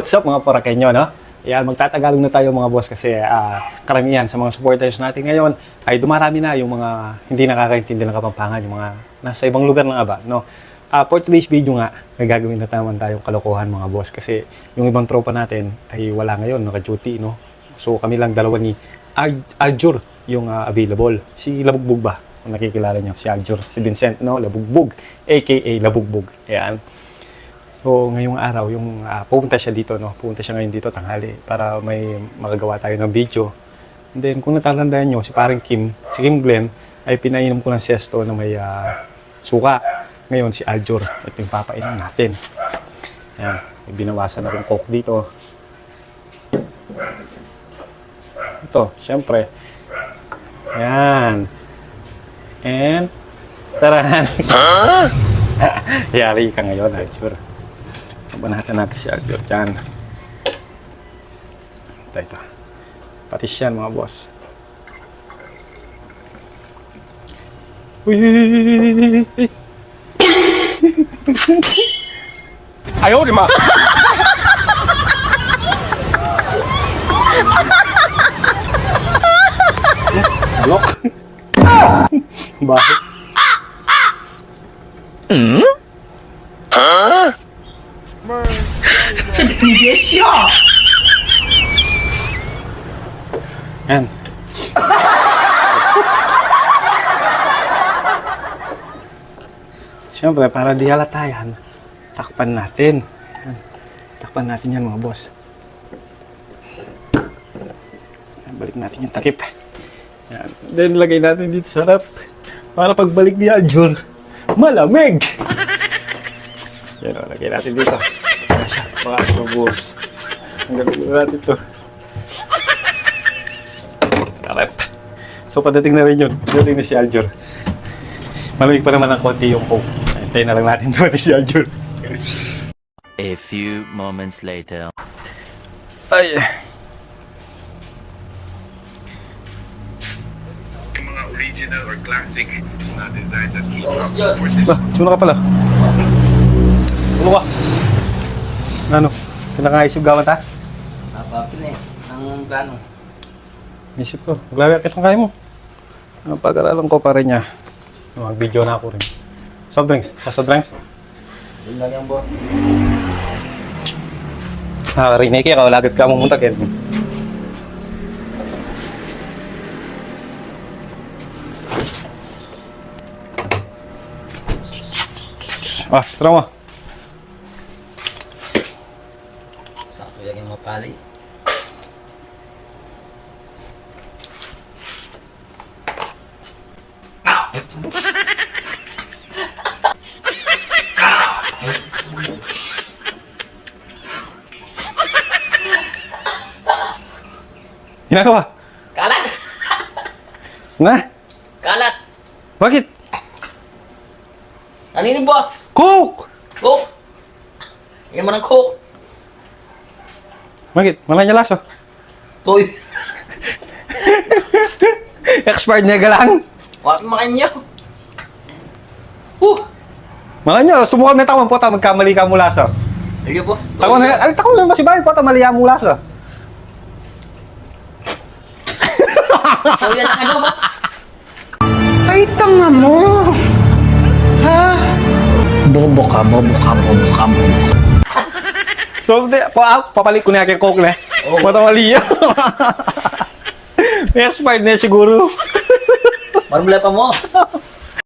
What's up mga Poraqueño, no? Yan, magtatagalog na tayo mga boss kasi karamihan sa mga supporters natin ngayon ay dumarami na yung mga hindi nakakaintindi ng Kapampangan, yung mga nasa ibang lugar ng aba, no? For today's video nga, may gagawin na naman tayong kalokohan mga boss kasi yung ibang tropa natin ay wala ngayon, naka-duty, no? So kami lang dalawa ni Aljur yung available. Si Labugbog ba? Kung nakikilala niyo, si Aljur, si Vincent, no? Labugbog, aka Labugbog. Ayan. So, ngayong araw, yung pupunta siya dito, no? Pupunta siya ngayon dito tanghali para may magagawa tayo ng video. And then, kung natatandaan nyo, si parang si Kim Glenn, ay pinainom ko ng sesto na may suka. Ngayon, si Aljur, ito yung papainom natin. Ayan, may binawasan na rin coke dito. Ito, syempre. Ayan. And, tarahan. Yari ka ngayon, Aljur. Banatan natin si Aljur dyan. Ito. Patis yan mga boss. Uy! Ayaw, di ma! Blok! Bakit? Yan. Siyempre, para di halatayan, takpan natin. Yan. Takpan natin yan mga boss. Yan, balik natin yung takip. Yan. Then, lagay natin dito sa rep. Para pagbalik ni Aljur, malamig! Yan o, lagay natin dito. Kasya, mga boss. Ang gagawin natin ito. Karep. So, padating na rin yun. Padating na si Aljur. Malamig pa naman ang konti yung coke. Hintayin na lang natin pati si Aljur. A few moments later. Ay. Yung mga original or classic na design that came out for this. Suna ka pala. Ano ka? Ano? Pinakaisip gawan ta? Napapin eh. Ang plano. Isip ko. Maglawak itong kaya mo. Pag-aralan ko pa rin niya. Mag-video na ako rin. Soft drinks. Sa soft drinks? Yun lang yung boss. Rineke ka. Wala agad ka mong muntag. Tara mo. Sakto yan yung mapali. Ginagawa? Kalat! Na? Kalat! Bakit? Ano yun boss? Coke! Coke! Yan mo ng coke. Bakit? Malay niya laso. Toy. Expired niya galang. Wapin makanyo. Malay niya, sumukan na takong po magkamali ka mula sa. Sige boss. Takon na masibay po mali ka mula sa. So yan ang ano ba? Ay, tanga mo! Ha? Bobo ka, bobo ka, bobo ka, bobo ka. So, papalit ko na yung coke na. Pata mali yan. May expired na siguro. Marmula pa mo.